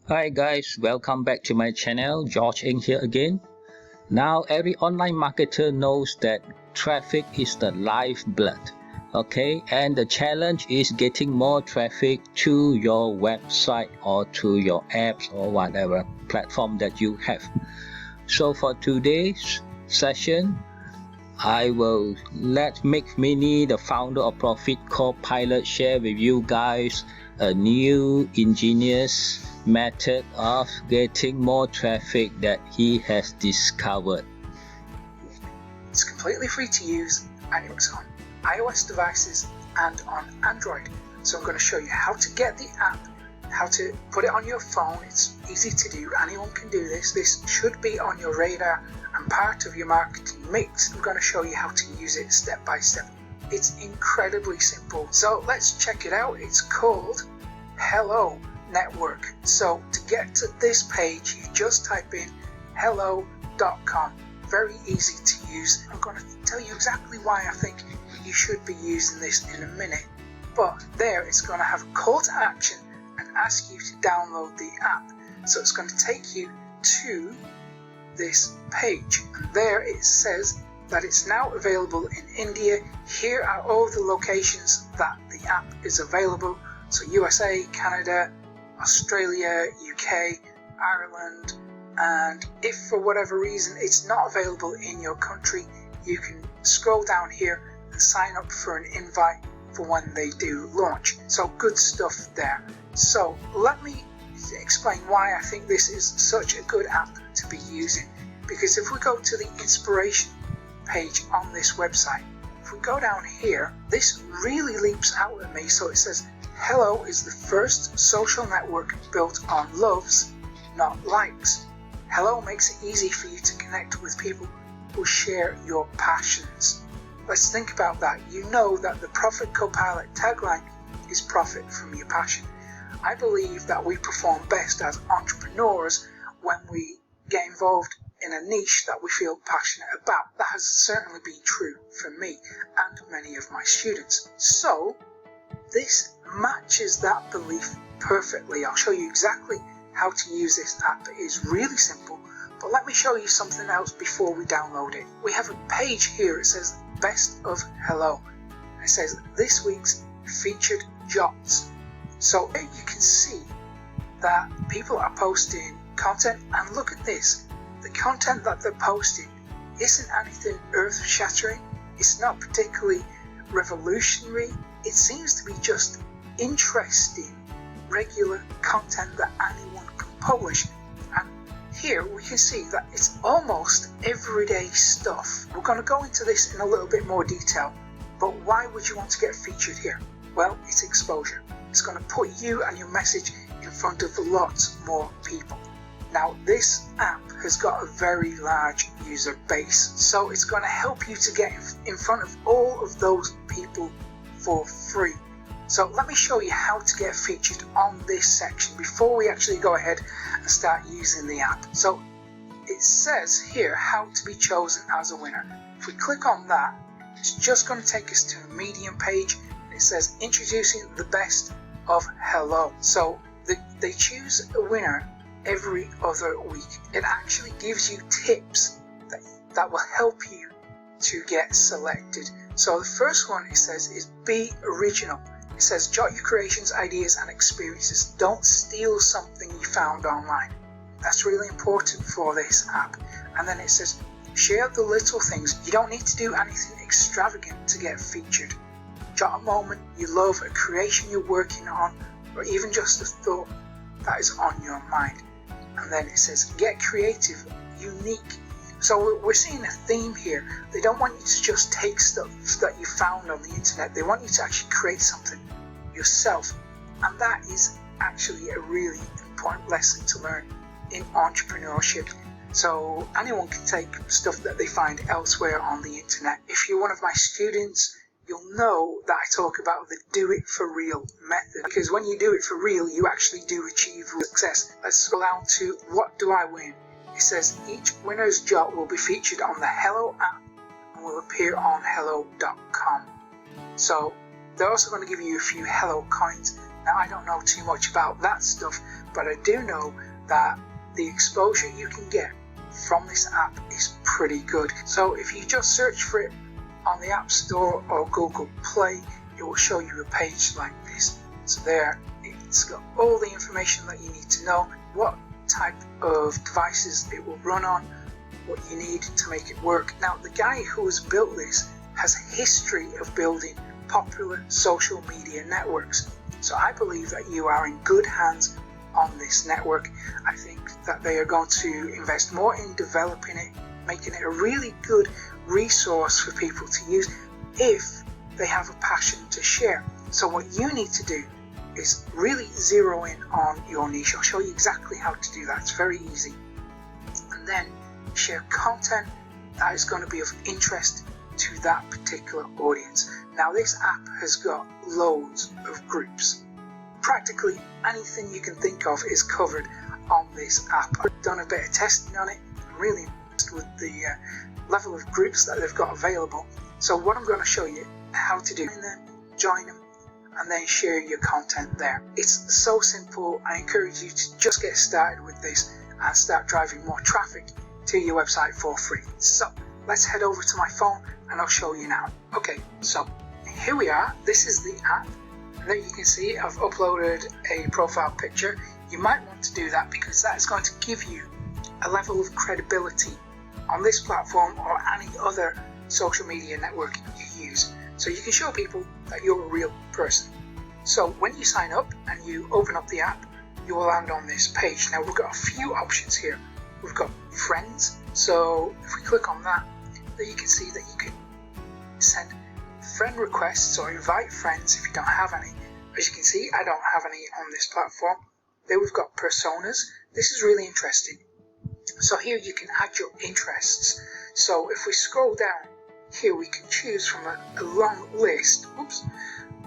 Hi guys, welcome back to my channel. George Eng here again. Now every online marketer knows that traffic is the lifeblood. Okay, and the challenge is getting more traffic to your website or to your apps or whatever platform that you have. So for today's session, I will let Mick Mini, the founder of Profit Copilot, share with you guys a new ingenious method of getting more traffic that he has discovered. It's completely free to use and it's on iOS devices and on Android. So I'm going to show you how to get the app, how to put it on your phone. It's easy to do, anyone can do this. This should be on your radar and part of your marketing mix. I'm going to show you how to use it step by step. It's incredibly simple. So let's check it out. It's called Hello Network. So to get to this page, you just type in hello.com. Very easy to use. I'm going to tell you exactly why I think you should be using this in a minute. But there it's going to have a call to action and ask you to download the app. So it's going to take you to this page. And there it says that it's now available in India. Here are all the locations that the app is available. So USA, Canada, Australia, UK, Ireland, and if for whatever reason it's not available in your country, you can scroll down here and sign up for an invite for when they do launch. So good stuff there. So let me explain why I think this is such a good app to be using. Because if we go to the inspiration page on this website, if we go down here, this really leaps out at me. So it says, Hello is the first social network built on loves, not likes. Hello makes it easy for you to connect with people who share your passions. Let's think about that. You know that the Profit Copilot tagline is profit from your passion. I believe that we perform best as entrepreneurs when we get involved in a niche that we feel passionate about. That has certainly been true for me and many of my students. So this matches that belief perfectly. I'll show you exactly how to use this app. It is really simple, but let me show you something else before we download it. We have a page here. It says Best of Hello. It says this week's featured jobs. So here you can see that people are posting content, and look at this. The content that they're posting isn't anything earth-shattering. It's not particularly revolutionary. It seems to be just interesting, regular content that anyone can publish. And here we can see that it's almost everyday stuff. We're going to go into this in a little bit more detail, but why would you want to get featured here? Well, it's exposure. It's going to put you and your message in front of lots more people. Now, this app has got a very large user base, so it's going to help you to get in front of all of those people for free. So let me show you how to get featured on this section before we actually go ahead and start using the app. So it says here how to be chosen as a winner. If we click on that, it's just going to take us to a Medium page. It says introducing the best of Hello. So they choose a winner every other week. It actually gives you tips that will help you to get selected. So the first one it says is be original. It says jot your creations, ideas and experiences. Don't steal something you found online. That's really important for this app. And then it says share the little things. You don't need to do anything extravagant to get featured. Jot a moment you love, a creation you're working on, or even just a thought that is on your mind. And then it says get creative, unique. So we're seeing a theme here. They don't want you to just take stuff that you found on the internet. They want you to actually create something yourself. And that is actually a really important lesson to learn in entrepreneurship. So anyone can take stuff that they find elsewhere on the internet. If you're one of my students, you'll know that I talk about the do it for real method, because when you do it for real, you actually do achieve success. Let's go down to what do I win? It says each winner's job will be featured on the Hello app and will appear on hello.com. So they're also going to give you a few Hello coins. Now I don't know too much about that stuff, but I do know that the exposure you can get from this app is pretty good. So if you just search for it on the App Store or Google Play, it will show you a page like this. So there, it's got all the information that you need to know, what type of devices it will run on, what you need to make it work. Now, the guy who has built this has a history of building popular social media networks. So I believe that you are in good hands on this network. I think that they are going to invest more in developing it, making it a really good resource for people to use if they have a passion to share. So what you need to do is really zero in on your niche. I'll show you exactly how to do that. It's very easy. And then share content that is going to be of interest to that particular audience. Now, this app has got loads of groups. Practically anything you can think of is covered on this app. I've done a bit of testing on it. I'm really impressed with the level of groups that they've got available. So what I'm going to show you how to do them, join them, and then share your content there. It's so simple. I encourage you to just get started with this and start driving more traffic to your website for free. So let's head over to my phone and I'll show you now. Okay, so here we are. This is the app. And there you can see I've uploaded a profile picture. You might want to do that because that's going to give you a level of credibility on this platform or any other social media network you use. So you can show people that you're a real person. So when you sign up and you open up the app, you will land on this page. Now we've got a few options here. We've got friends. So if we click on that, then you can see that you can send friend requests or invite friends if you don't have any. As you can see, I don't have any on this platform. Then we've got personas. This is really interesting. So here you can add your interests. So if we scroll down here, we can choose from a long list. Oops,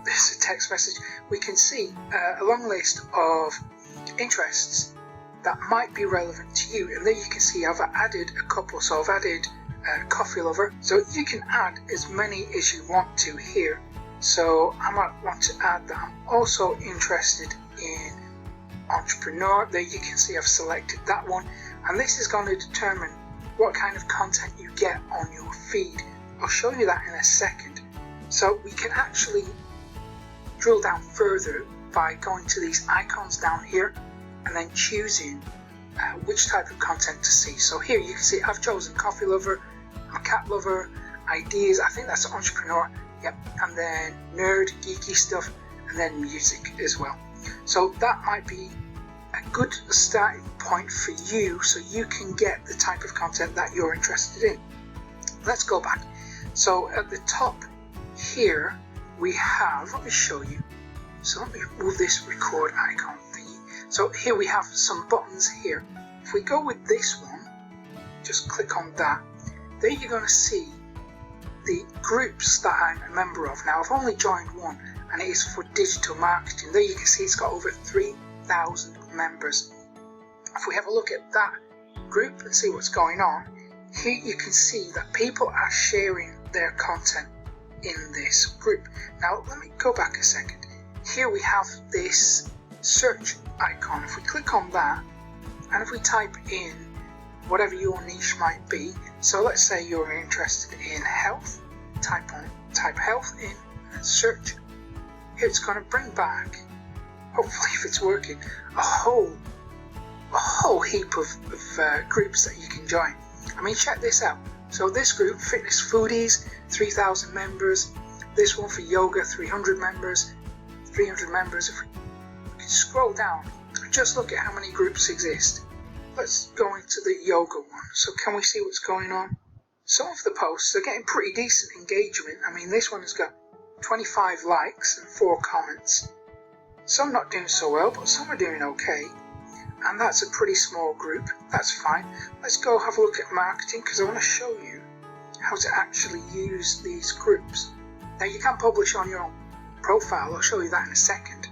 there's a text message. We can see a long list of interests that might be relevant to you. And there you can see I've added a couple. So I've added coffee lover. So you can add as many as you want to here. So I might want to add that I'm also interested in entrepreneur. There you can see I've selected that one. And this is going to determine what kind of content you get on your feed. I'll show you that in a second. So we can actually drill down further by going to these icons down here and then choosing which type of content to see. So here you can see I've chosen coffee lover, I'm a cat lover, ideas, I think that's entrepreneur, yep, and then nerd, geeky stuff, and then music as well. So that might be a good starting point for you so you can get the type of content that you're interested in. Let's go back. So at the top here we have, let me show you. So let me move this record icon thingy. So here we have some buttons here. If we go with this one, just click on that. There you're going to see the groups that I'm a member of. Now I've only joined one and it is for digital marketing. There you can see it's got over 3,000 members. If we have a look at that group and see what's going on, here you can see that people are sharing their content in this group. Now let me go back a second. Here we have this search icon. If we click on that and if we type in whatever your niche might be, so let's say you're interested in health, type health in and search. It's going to bring back, hopefully if it's working, a whole heap of groups that you can join. I mean, check this out. So this group, Fitness Foodies, 3,000 members. This one for yoga, 300 members. 300 members. If we can scroll down and just look at how many groups exist. Let's go into the yoga one. So can we see what's going on? Some of the posts are getting pretty decent engagement. I mean, this one has got 25 likes and 4 comments. Some not doing so well, but some are doing okay. And that's a pretty small group. That's fine. Let's go have a look at marketing because I want to show you how to actually use these groups. Now you can publish on your own profile. I'll show you that in a second.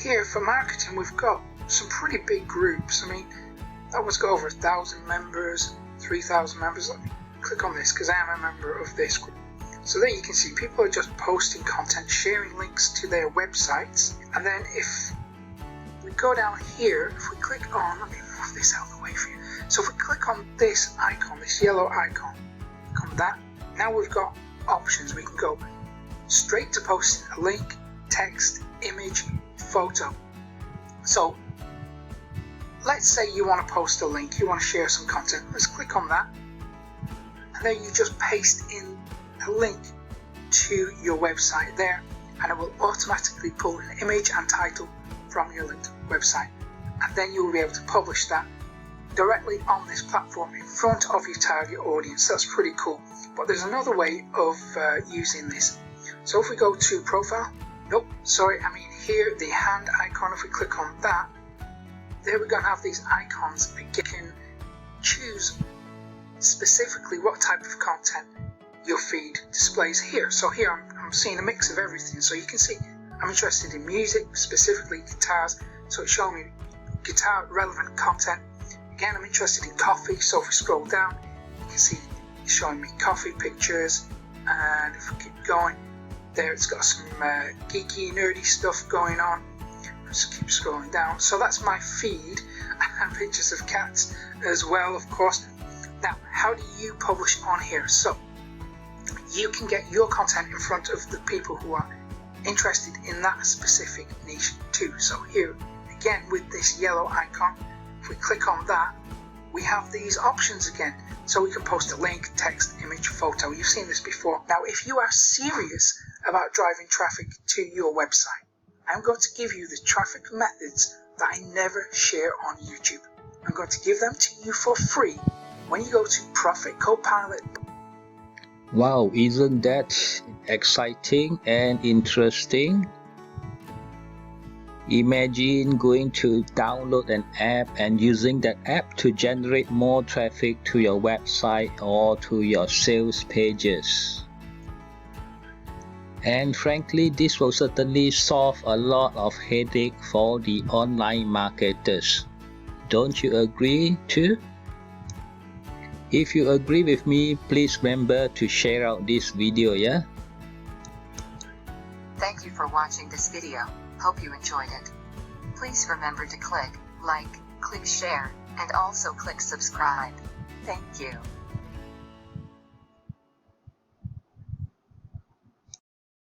Here for marketing, we've got some pretty big groups. I mean, that one's got over 1,000 members, 3,000 members. Let me click on this because I am a member of this group. So there you can see people are just posting content, sharing links to their websites. And then if we go down here, if we click on, let me move this out of the way for you. So if we click on this icon, this yellow icon, click on that, now we've got options. We can go straight to posting a link, text, image, photo. So let's say you want to post a link, you want to share some content. Let's click on that, and then you just paste in a link to your website there, and it will automatically pull an image and title from your linked website, and then you'll be able to publish that directly on this platform in front of your target audience. That's pretty cool. But there's another way of using this. So if we go to profile, here, the hand icon, if we click on that, there we're going to have these icons. Again, you can choose specifically what type of content your feed displays here. So here I'm seeing a mix of everything. So you can see I'm interested in music, specifically guitars, so it's showing me guitar relevant content. Again, I'm interested in coffee, so if we scroll down, you can see it's showing me coffee pictures, and if we keep going, there it's got some geeky, nerdy stuff going on. Just keep scrolling down. So that's my feed, and pictures of cats as well, of course. Now, how do you publish on here? So you can get your content in front of the people who are interested in that specific niche too. So here, again, with this yellow icon, if we click on that, we have these options again. So we can post a link, text, image, photo. You've seen this before. Now, if you are serious about driving traffic to your website, I'm going to give you the traffic methods that I never share on YouTube. I'm going to give them to you for free when you go to Profit Copilot. Wow, isn't that exciting and interesting? Imagine going to download an app and using that app to generate more traffic to your website or to your sales pages. And frankly, this will certainly solve a lot of headache for the online marketers. Don't you agree too? If you agree with me, please remember to share out this video, yeah? Thank you for watching this video. Hope you enjoyed it. Please remember to click like, click share, and also click subscribe. Thank you.